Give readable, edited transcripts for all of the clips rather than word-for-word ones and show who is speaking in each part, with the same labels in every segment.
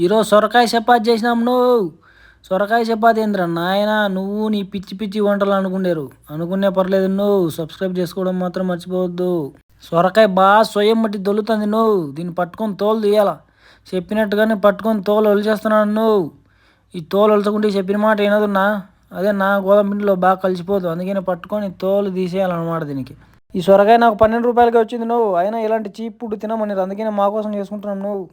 Speaker 1: ఈరోజు సొరకాయ చపాతి చేసినాం నువ్వు. సొరకాయ చపాతి ఏంద్రా నాయన, నువ్వు నీ పిచ్చి పిచ్చి వంటలు అనుకునే పర్లేదు, నువ్వు సబ్స్క్రైబ్ చేసుకోవడం మాత్రం మర్చిపోవద్దు. సొరకాయ బాగా సొయ్యం బట్టి దొల్లుతుంది నువ్వు. దీన్ని పట్టుకొని తోలు తీయాల. చెప్పినట్టుగానే పట్టుకొని తోలు ఒలిచేస్తున్నాను నువ్వు. ఈ తోలు ఒలచకుంటే చెప్పిన మాట ఏనదున్నా అదే నా గోధుమ పిండిలో బాగా కలిసిపోదు. అందుకని పట్టుకొని తోలు తీసేయాలన్నమాట దీనికి. ఈ సొరకాయ నాకు 12 రూపాయలకి వచ్చింది నువ్వు. అయినా ఇలాంటి చీప్ ఫుడ్ తినమని అందుకనే మా కోసం చేసుకుంటున్నాను నువ్వు.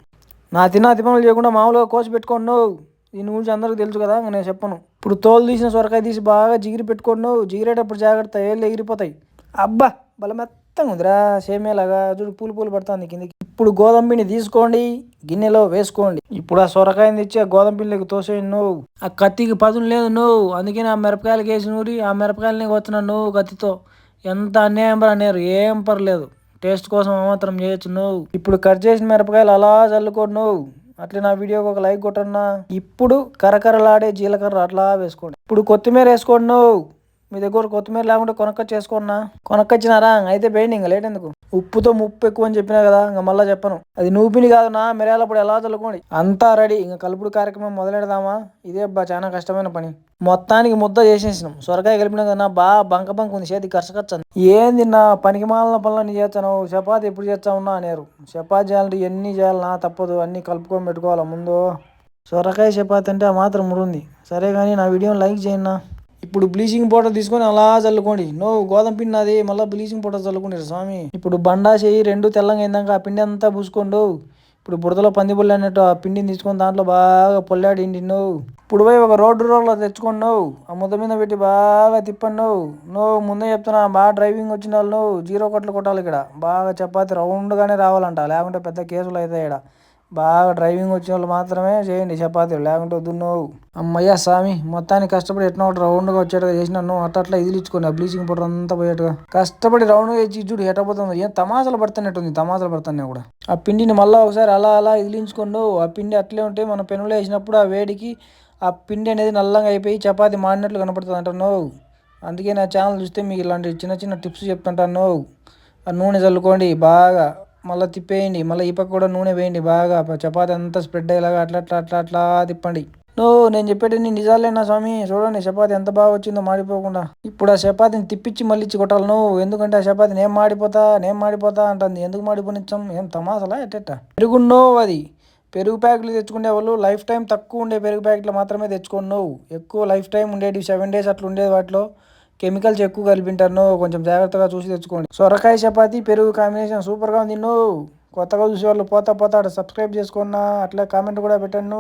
Speaker 1: నా తిన్న అతి పనులు చేయకుండా మామూలుగా కోసి పెట్టుకోండి నువ్వు. దీని గురించి అందరికీ తెలుసు కదా, నేను చెప్పను. ఇప్పుడు తోలు తీసిన సొరకాయ తీసి బాగా జిగిరి పెట్టుకోండి నువ్వు. జిగిరేటప్పుడు జాగ్రత్త, ఏళ్ళు ఎగిరిపోతాయి. అబ్బా బల మెత్తంగా ఉందిరా, సేమేలాగా చూడు, పూలు పూలు పడుతుంది కిందికి. ఇప్పుడు గోధుమ పిండి తీసుకోండి, గిన్నెలో వేసుకోండి. ఇప్పుడు ఆ సొరకాయని తెచ్చి ఆ గోధుమ పిండికి తోసేయండి నువ్వు. ఆ కత్తికి పదును లేదు నువ్వు, అందుకని ఆ మిరపకాయలకి వేసి నూరి ఆ మిరపకాయలని వచ్చినాను నువ్వు కత్తితో. ఎంత అన్యాయం అనేరు, ఏం పర్లేదు, టేస్ట్ కోసం మాత్రం చేయొచ్చు నువ్వు. ఇప్పుడు కట్ చేసిన మిరపకాయలు అలా చల్లుకోండి నువ్వు. అట్లా నా వీడియోకి ఒక లైక్ కొట్టన్నా. ఇప్పుడు కరకరలాడే జీలకర్ర అట్లా వేసుకోండి. ఇప్పుడు కొత్తిమీర వేసుకోండి నువ్వు. మీ దగ్గర కొత్తిమీర లేకుంటే కొనక్కొచ్చి వేసుకోన్నా. కొనక్కొచ్చినారా? అయితే వేయండి, ఇంకా లేట్ ఎందుకు. ఉప్పుతో ముప్పు ఎక్కువ అని చెప్పినా కదా, ఇంకా మళ్ళీ చెప్పను. అది నువ్వు పిండి కాదు నా, మిరియాల పొడి ఎలా చల్లుకోండి. అంతా రెడీ, ఇంకా కలుపుడు కార్యక్రమం మొదలెడదామా? ఇదే అబ్బా చాలా కష్టమైన పని. మొత్తానికి ముద్ద చేసేసినాం. సొరకాయ కలిపినా కదా బాగా బంక బంక ఉంది, చేతి కరసకచ్చంది. ఏంది నా పనికి మాలిన పనులన్నీ చేస్తాను. చపాతి ఎప్పుడు చేస్తా ఉన్నా అనేరు. చపాతి చేయాలంటే ఎన్ని చేయాలన్నా తప్పదు, అన్నీ కలుపుకొని పెట్టుకోవాలా ముందు. సొరకాయ చపాతి అంటే ఆ మాత్రం మురుంది. సరే కానీ నా వీడియోని లైక్ చేయండి. ఇప్పుడు బ్లీచింగ్ పౌడర్ తీసుకొని అలా చల్లుకోండి. గోధుమ పిండి అది, మళ్ళీ బ్లీచింగ్ పౌడర్ చల్లుకోండి స్వామి. ఇప్పుడు బండా చేయి రెండు తెల్లంగా అయిందాక ఆ పిండి అంతా పూసుకోండు. ఇప్పుడు బుడతలో పంది బుల్లి అన్నట్టు ఆ పిండిని తీసుకొని దాంట్లో బాగా పొల్లాడిండి ఇప్పుడు పోయి ఒక రోడ్డు రోడ్లో తెచ్చుకోండి ఆ ముద్ద మీద పెట్టి బాగా తిప్పండి ముందే చెప్తున్నా, బాగా డ్రైవింగ్ వచ్చిన వాళ్ళు జీరో కొట్లు కొట్టాలి. ఇక్కడ బాగా చపాతి రౌండ్గానే రావాలంట, లేకుంటే పెద్ద కేసులు అవుతాయి. ఇక్కడ బాగా డ్రైవింగ్ వచ్చిన వాళ్ళు మాత్రమే చేయండి చపాతీలు, లేకుంటే వద్దు అమ్మయ్య స్వామి, మొత్తానికి కష్టపడి ఎట్లా ఒకటి రౌండ్గా వచ్చేట్టుగా చేసినాను. అట్లా ఇదిలిచ్చుకోండి ఆ బ్లీచింగ్ పౌడర్ అంతా పోయేట్టుగా. కష్టపడి రౌండ్గా ఇచ్చి చూడు ఎట్టపోతుంది. ఏం తమాషాలు పడుతున్నట్టుంది, తమాషాలు పడుతున్నాయి కూడా. ఆ పిండిని మళ్ళీ ఒకసారి అలా అలా ఇదిలించుకోండు. ఆ పిండి అట్లే ఉంటే మన పెనులో వేసినప్పుడు ఆ వేడికి ఆ పిండి అనేది నల్లంగా అయిపోయి చపాతి మాడినట్లు కనపడుతుంది అంటాను. అందుకే నా ఛానల్ చూస్తే మీకు ఇలాంటి చిన్న చిన్న టిప్స్ చెప్తుంటాను. ఆ నూనె చల్లుకోండి బాగా, మళ్ళీ తిప్పేయండి. మళ్ళీ ఈ పక్క కూడా నూనె వేయండి బాగా, చపాతి అంతా స్ప్రెడ్ అయ్యేలాగా అట్లా అట్లా అట్లా అట్లా తిప్పండి. నేను చెప్పేటన్ని నిజాలేనా స్వామి? చూడండి చపాతి ఎంత బాగా వచ్చిందో మాడిపోకుండా. ఇప్పుడు ఆ చపాతిని తిప్పించి మళ్ళీ ఇచ్చి కొట్టాలి ఎందుకంటే ఆ చపాతి నేను మాడిపోతా అంటుంది. ఎందుకు మాడిపోనిచ్చాం? ఏం తమాసలా ఎట్టెట్ట? పెరుగున్నో అది పెరుగు ప్యాకెట్లు తెచ్చుకునే వాళ్ళు లైఫ్ టైం తక్కువ ఉండే పెరుగు ప్యాకెట్లు మాత్రమే తెచ్చుకోండి. ఎక్కువ లైఫ్ టైం ఉండేవి 7 days అట్లా ఉండేది, వాటిలో కెమికల్స్ ఎక్కువ కలిపింటారు. కొంచెం జాగ్రత్తగా చూసి తెచ్చుకోండి. సొరకాయ చపాతి పెరుగు కాంబినేషన్ సూపర్గా ఉంది. కొత్తగా చూసే వాళ్ళు పోతా సబ్స్క్రైబ్ చేసుకున్నా, అట్లా కామెంట్ కూడా పెట్టండి.